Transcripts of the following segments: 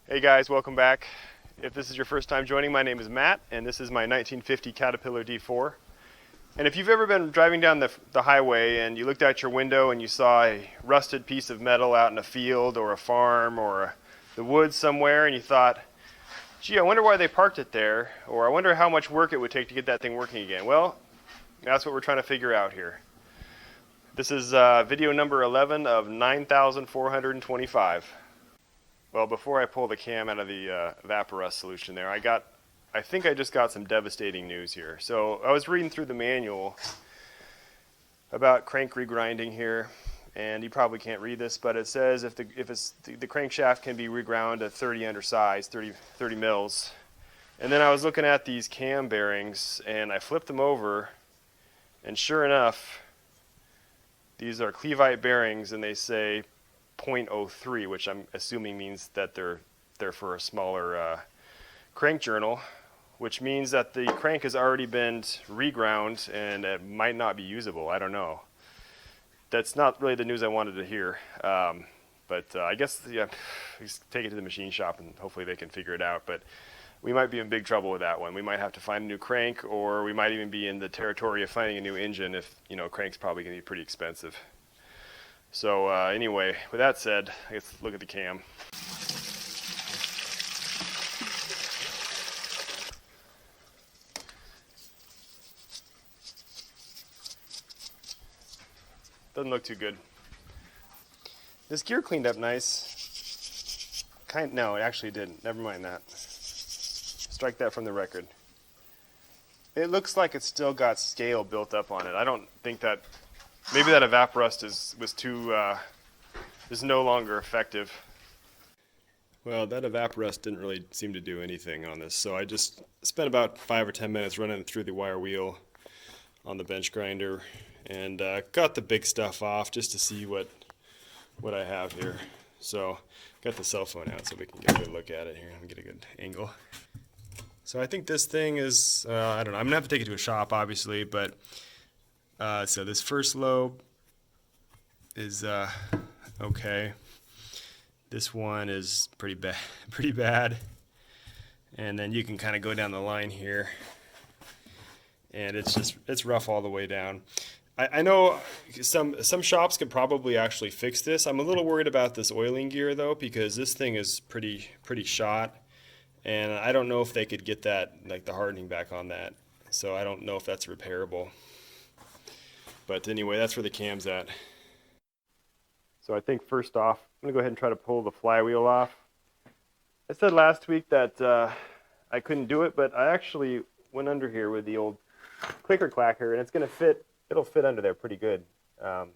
Hey guys, welcome back. If this is your first time joining, my name is Matt, and this is my 1950 Caterpillar D4. And if you've ever been driving down the highway and you looked out your window and you saw a rusted piece of metal out in a field or a farm or the woods somewhere, and you thought, gee, I wonder why they parked it there, or I wonder how much work it would take to get that thing working again. Well, that's what we're trying to figure out here. This is video number 11 of 9,425. Well, before I pull the cam out of the Vaporust solution there, I think I just got some devastating news here. So I was reading through the manual about crank regrinding here, and you probably can't read this, but it says if the crankshaft can be reground at 30 undersized, 30 mils. And then I was looking at these cam bearings, and I flipped them over, and sure enough, these are Clevite bearings, and they say 0.03, which I'm assuming means that they're for a smaller crank journal, which means that the crank has already been reground and it might not be usable. I don't know. That's not really the news I wanted to hear. But I guess, yeah, just take it to the machine shop and hopefully they can figure it out. But we might be in big trouble with that one. We might have to find a new crank, or we might even be in the territory of finding a new engine if, crank's probably going to be pretty expensive. So anyway, with that said, let's look at the cam. Doesn't look too good. This gear cleaned up nice. No, it actually didn't. Never mind that. Strike that from the record. It looks like it's still got scale built up on it. I don't think that. Maybe that evaporust is no longer effective. Well, that evaporust didn't really seem to do anything on this, so I just spent about 5 or 10 minutes running through the wire wheel on the bench grinder and got the big stuff off just to see what I have here. So got the cell phone out so we can get a good look at it here and get a good angle. So I think this thing is, I don't know, I'm going to have to take it to a shop obviously, but so this first lobe is okay. This one is pretty bad. And then you can kind of go down the line here, and it's rough all the way down. I know some shops could probably actually fix this. I'm a little worried about this oiling gear though, because this thing is pretty shot, and I don't know if they could get that, like the hardening back on that. So I don't know if that's repairable. But anyway, that's where the cam's at. So I think first off, I'm going to go ahead and try to pull the flywheel off. I said last week that I couldn't do it, but I actually went under here with the old clicker clacker, and it's going to fit. It'll fit under there pretty good. For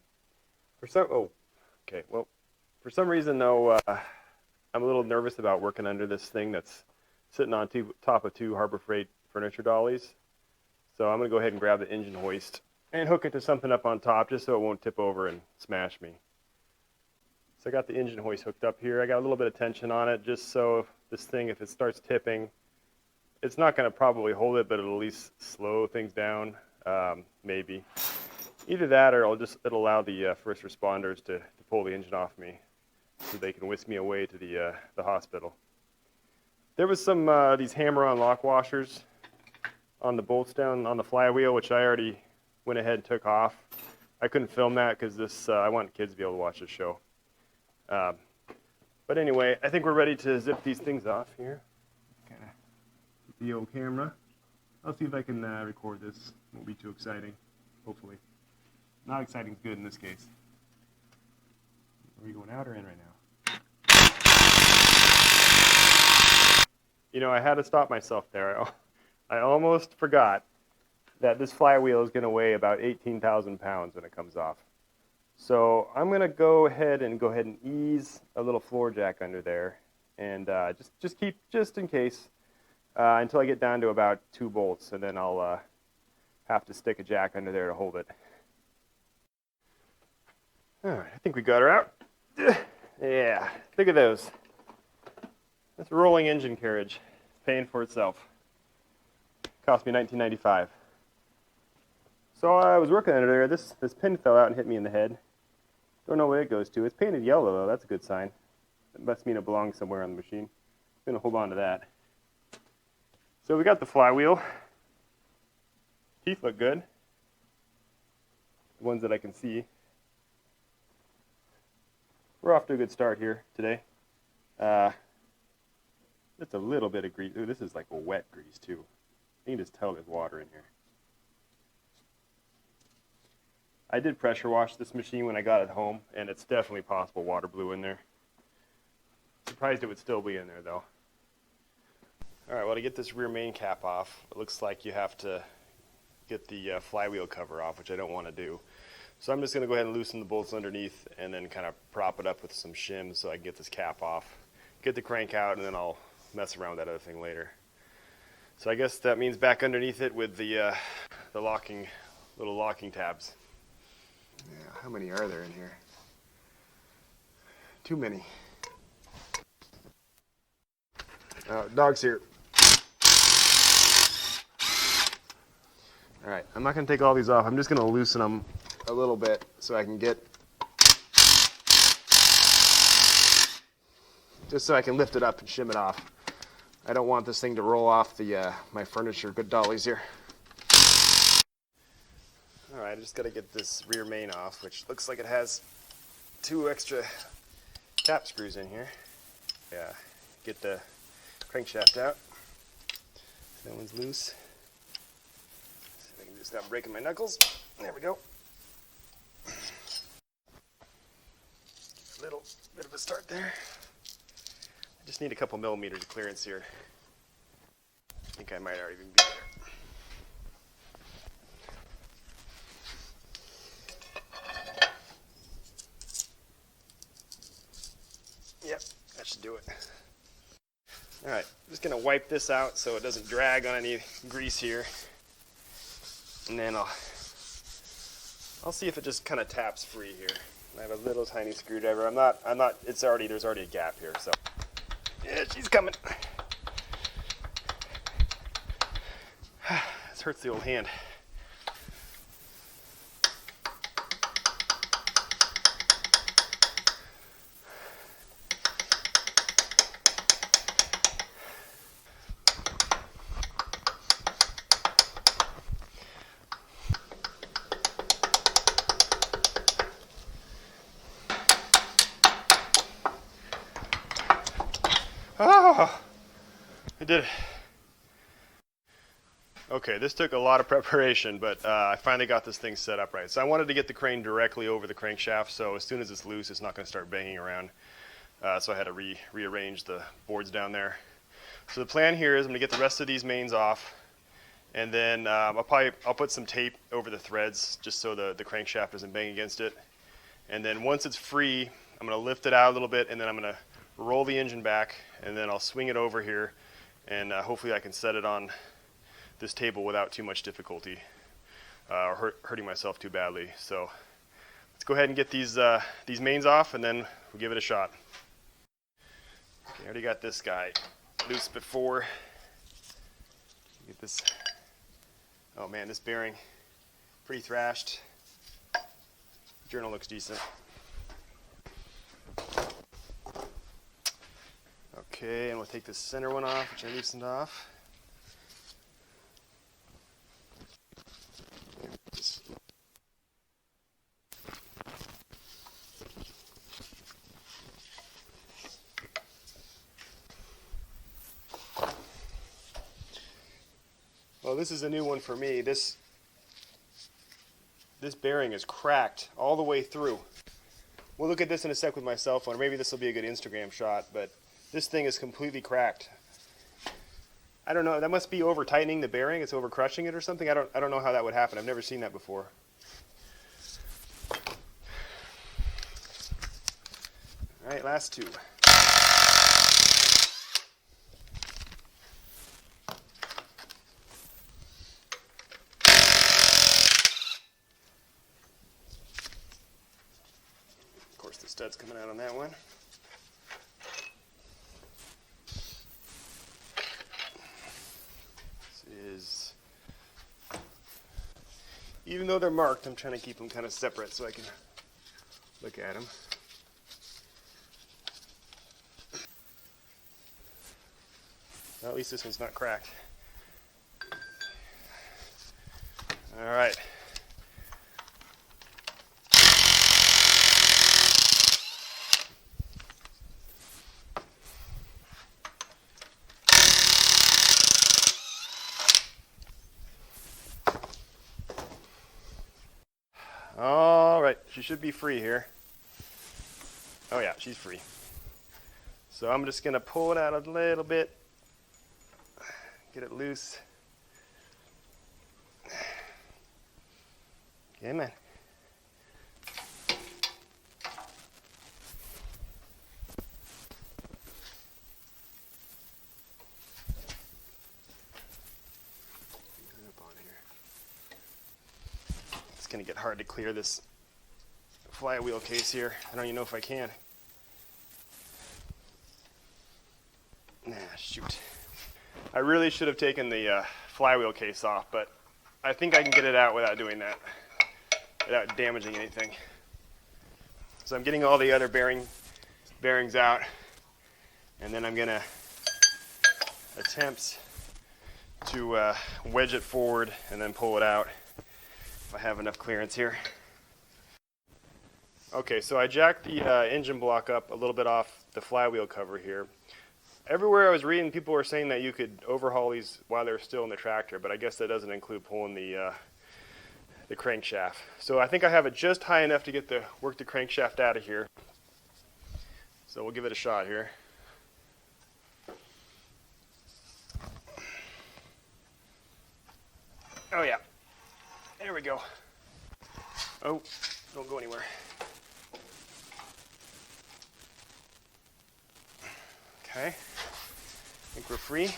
some reason though, I'm a little nervous about working under this thing that's sitting on top of two Harbor Freight furniture dollies. So I'm going to go ahead and grab the engine hoist and hook it to something up on top just so it won't tip over and smash me. So I got the engine hoist hooked up here. I got a little bit of tension on it just so if this thing, if it starts tipping, it's not going to probably hold it, but it'll at least slow things down, maybe. Either that or it'll allow the first responders to pull the engine off me so they can whisk me away to the hospital. There was some these hammer-on lock washers on the bolts down on the flywheel, which I already went ahead and took off. I couldn't film that because I want kids to be able to watch this show. But anyway, I think we're ready to zip these things off here. Kind of the old camera. I'll see if I can record this. Won't be too exciting, hopefully. Not exciting is good in this case. Are we going out or in right now? I had to stop myself there. I almost forgot that this flywheel is going to weigh about 18,000 pounds when it comes off. So I'm going to go ahead and ease a little floor jack under there, and just keep, just in case, until I get down to about 2 bolts, and then I'll have to stick a jack under there to hold it. All right, I think we got her out. Yeah, look at those. That's a rolling engine carriage, paying for itself. Cost me $19.95. So I was working under there. This pin fell out and hit me in the head. Don't know where it goes to. It's painted yellow though. That's a good sign. It must mean it belongs somewhere on the machine. Gonna hold on to that. So we got the flywheel. Teeth look good. The ones that I can see. We're off to a good start here today. Just a little bit of grease. Ooh, this is like a wet grease too. You can just tell there's water in here. I did pressure wash this machine when I got it home, and it's definitely possible water blew in there. Surprised it would still be in there though. Alright, well, to get this rear main cap off, it looks like you have to get the flywheel cover off, which I don't want to do. So I'm just going to go ahead and loosen the bolts underneath and then kind of prop it up with some shims so I can get this cap off. Get the crank out, and then I'll mess around with that other thing later. So I guess that means back underneath it with the little locking tabs. Yeah, how many are there in here? Too many. Dog's here. Alright, I'm not going to take all these off. I'm just going to loosen them a little bit so I can get, just so I can lift it up and shim it off. I don't want this thing to roll off the my furniture good dollies here. Alright, I just got to get this rear main off, which looks like it has 2 extra tap screws in here. Yeah, get the crankshaft out. That one's loose. See if I can just stop breaking my knuckles. There we go. A little bit of a start there. I just need a couple millimeters of clearance here. I think I might already even be there. Yep, that should do it. Alright, I'm just going to wipe this out so it doesn't drag on any grease here. And then I'll see if it just kind of taps free here. I have a little tiny screwdriver. There's already a gap here, so. Yeah, she's coming. This hurts the old hand. Oh, I did it. Okay, this took a lot of preparation, but I finally got this thing set up right. So I wanted to get the crane directly over the crankshaft, so as soon as it's loose, it's not going to start banging around. So I had to rearrange the boards down there. So the plan here is I'm going to get the rest of these mains off, and then I'll put some tape over the threads just so the crankshaft doesn't bang against it. And then once it's free, I'm going to lift it out a little bit, and then I'm going to roll the engine back, and then I'll swing it over here, and hopefully I can set it on this table without too much difficulty or hurting myself too badly. So let's go ahead and get these mains off, and then we'll give it a shot. Okay, I already got this guy loose before. Get this. Oh man, this bearing pretty thrashed. Journal looks decent. Okay, and we'll take this center one off, which I loosened off. Well, this is a new one for me. This bearing is cracked all the way through. We'll look at this in a sec with my cell phone, or maybe this will be a good Instagram shot, but this thing is completely cracked. I don't know, that must be over tightening the bearing, it's over crushing it or something. I don't know how that would happen. I've never seen that before. All right, last two. Of course, the stud's coming out on that one. Even though they're marked, I'm trying to keep them kind of separate so I can look at them. Well, at least this one's not cracked. All right. All right, she should be free here. Oh yeah, she's free. So I'm just gonna pull it out a little bit, get it loose. Okay, man. It's gonna get hard to clear this flywheel case here. I don't even know if I can. Nah, shoot. I really should have taken the flywheel case off, but I think I can get it out without doing that, without damaging anything. So I'm getting all the other bearings out, and then I'm gonna attempt to wedge it forward and then pull it out if I have enough clearance here. Okay, so I jacked the engine block up a little bit off the flywheel cover here. Everywhere I was reading, people were saying that you could overhaul these while they're still in the tractor, but I guess that doesn't include pulling the crankshaft. So I think I have it just high enough to work the crankshaft out of here. So we'll give it a shot here. Oh yeah, there we go. Oh, don't go anywhere. Okay, I think we're free.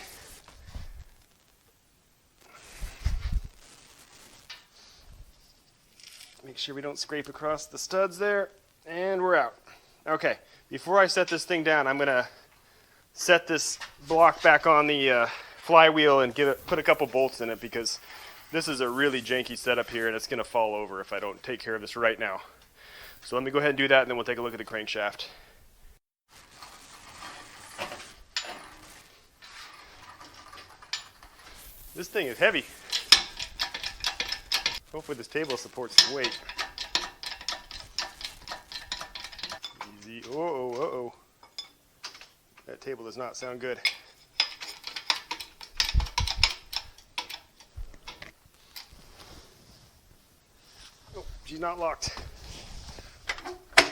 Make sure we don't scrape across the studs there, and we're out. Okay, before I set this thing down, I'm gonna set this block back on the flywheel and put a couple bolts in it, because this is a really janky setup here and it's gonna fall over if I don't take care of this right now. So let me go ahead and do that, and then we'll take a look at the crankshaft. This thing is heavy. Hopefully this table supports the weight. Easy. Uh-oh. That table does not sound good. Oh, she's not locked. There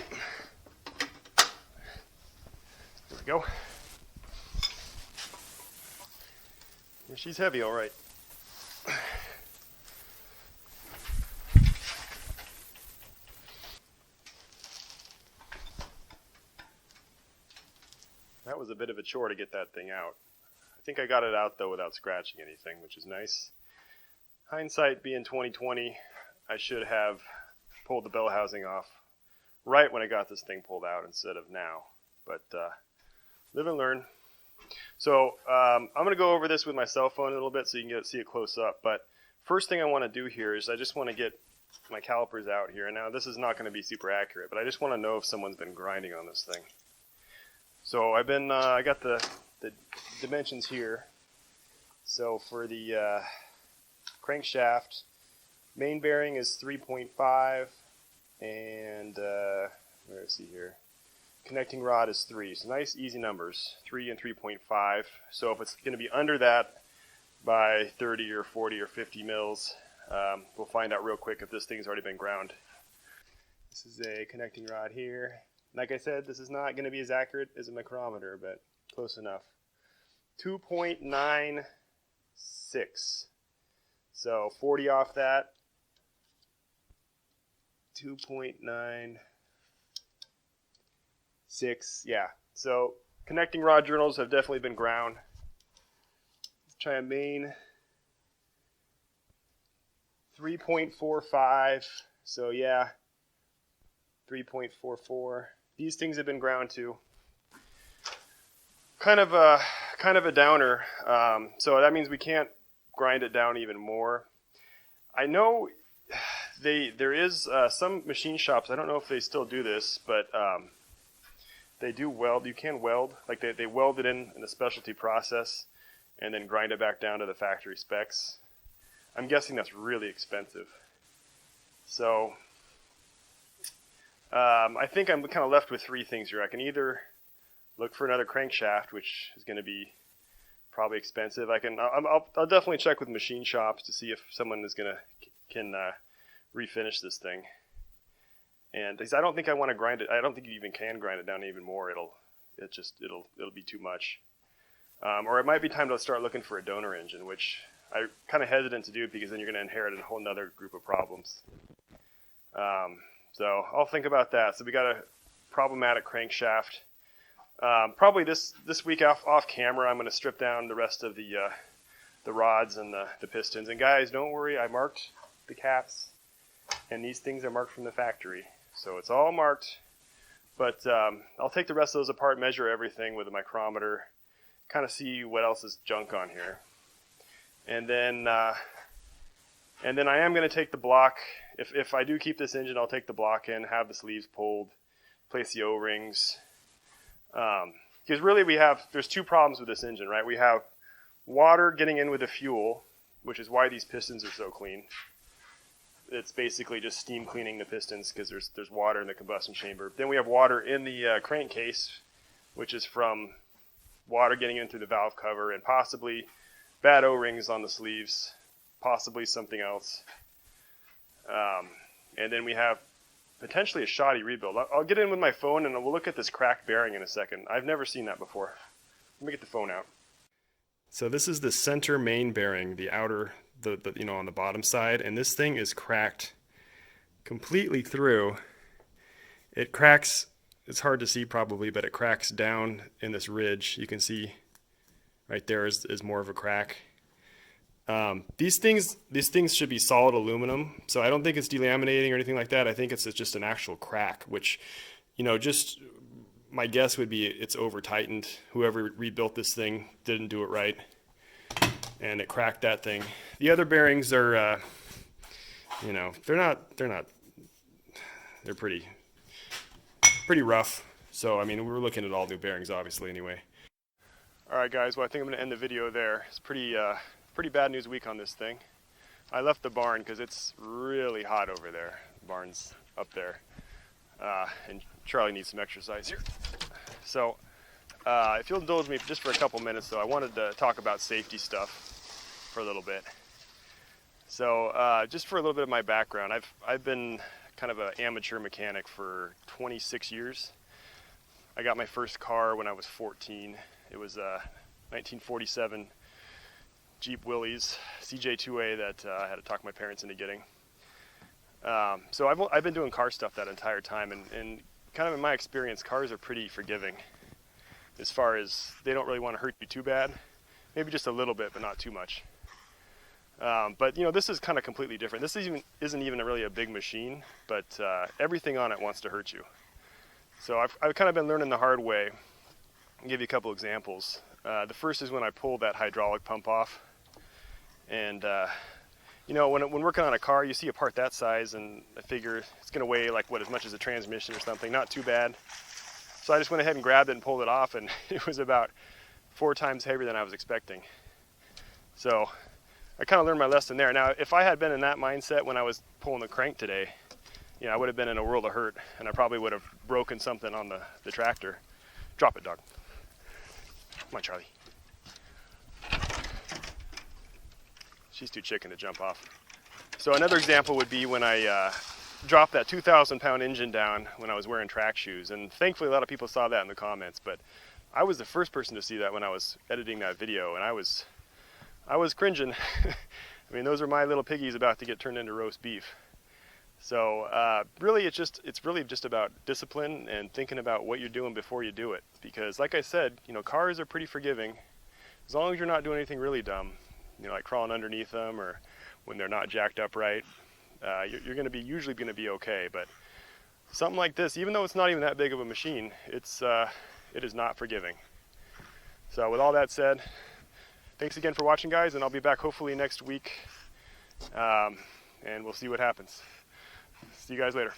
we go. Yeah, she's heavy, all right. That was a bit of a chore to get that thing out. I think I got it out though without scratching anything, which is nice. Hindsight being 2020, I should have pulled the bell housing off right when I got this thing pulled out instead of now. But live and learn. So I'm going to go over this with my cell phone a little bit so you can see it close up. But first thing I want to do here is I just want to get my calipers out here. Now this is not going to be super accurate, but I just want to know if someone's been grinding on this thing. So I got the dimensions here. So for the crankshaft, main bearing is 3.5, and where is he here? Connecting rod is 3. So nice easy numbers, 3 and 3.5. So if it's going to be under that by 30 or 40 or 50 mils, we'll find out real quick if this thing's already been ground. This is a connecting rod here. Like I said, this is not going to be as accurate as a micrometer, but close enough. 2.96. So 40 off that. 2.96. Yeah. So connecting rod journals have definitely been ground. Let's try a main. 3.45. So yeah. 3.44. These things have been ground too. Kind of a downer. So that means we can't grind it down even more. I know there is some machine shops. I don't know if they still do this, but they do weld. You can weld. Like they weld it in a specialty process, and then grind it back down to the factory specs. I'm guessing that's really expensive. So I think I'm kind of left with three things here. I can either look for another crankshaft, which is going to be probably expensive. I'll definitely check with machine shops to see if someone is can refinish this thing. And I don't think I want to grind it. I don't think you even can grind it down even more. It'll be too much. Or it might be time to start looking for a donor engine, which I'm kind of hesitant to do because then you're going to inherit a whole nother group of problems. So I'll think about that. So we got a problematic crankshaft. Probably this week off camera, I'm going to strip down the rest of the rods and the pistons. And guys, don't worry, I marked the caps, and these things are marked from the factory. So it's all marked, but I'll take the rest of those apart, measure everything with a micrometer, kind of see what else is junk on here. And then I am going to take the block. If I do keep this engine, I'll take the block in, have the sleeves pulled, place the O-rings. Because really there's two problems with this engine, right? We have water getting in with the fuel, which is why these pistons are so clean. It's basically just steam cleaning the pistons because there's water in the combustion chamber. Then we have water in the crankcase, which is from water getting in through the valve cover and possibly bad O-rings on the sleeves, possibly something else. And then we have potentially a shoddy rebuild. I'll get in with my phone and we'll look at this cracked bearing in a second. I've never seen that before. Let me get the phone out. So this is the center main bearing, the outer, the on the bottom side, and this thing is cracked completely through. It cracks, it's hard to see probably, but it cracks down in this ridge. You can see right there is more of a crack. These things should be solid aluminum, so I don't think it's delaminating or anything like that. I think it's just an actual crack, which, just my guess would be it's over tightened. Whoever rebuilt this thing didn't do it right, and it cracked that thing. The other bearings are, they're pretty rough. So I mean, we're looking at all new bearings, obviously, anyway. All right, guys. Well, I think I'm going to end the video there. It's pretty bad news week on this thing. I left the barn because it's really hot over there. The barn's up there, and Charlie needs some exercise here. So if you'll indulge me just for a couple minutes, though, I wanted to talk about safety stuff for a little bit. So just for a little bit of my background, I've been kind of an amateur mechanic for 26 years. I got my first car when I was 14. It was a 1947 Jeep Willys CJ2A that I had to talk my parents into getting. So I've been doing car stuff that entire time, and kind of in my experience, cars are pretty forgiving as far as they don't really want to hurt you too bad. Maybe just a little bit, but not too much. But this is kind of completely different. This isn't even really a big machine, but everything on it wants to hurt you. So I've kind of been learning the hard way. I'll give you a couple examples. The first is when I pulled that hydraulic pump off. And when working on a car, you see a part that size, and I figure it's going to weigh as much as a transmission or something. Not too bad. So I just went ahead and grabbed it and pulled it off, and it was about 4 times heavier than I was expecting. So I kind of learned my lesson there. Now, if I had been in that mindset when I was pulling the crank today, I would have been in a world of hurt, and I probably would have broken something on the tractor. Drop it, dog. Come on, Charlie. She's too chicken to jump off. So another example would be when I dropped that 2,000-pound engine down when I was wearing track shoes. And thankfully, a lot of people saw that in the comments. But I was the first person to see that when I was editing that video, and I was cringing. I mean, those are my little piggies about to get turned into roast beef. So really, it's really just about discipline and thinking about what you're doing before you do it. Because like I said, cars are pretty forgiving as long as you're not doing anything really dumb. Like crawling underneath them, or when they're not jacked up right, you're usually going to be okay. But something like this, even though it's not even that big of a machine, it is not forgiving. So with all that said, thanks again for watching, guys, and I'll be back hopefully next week, and we'll see what happens. See you guys later.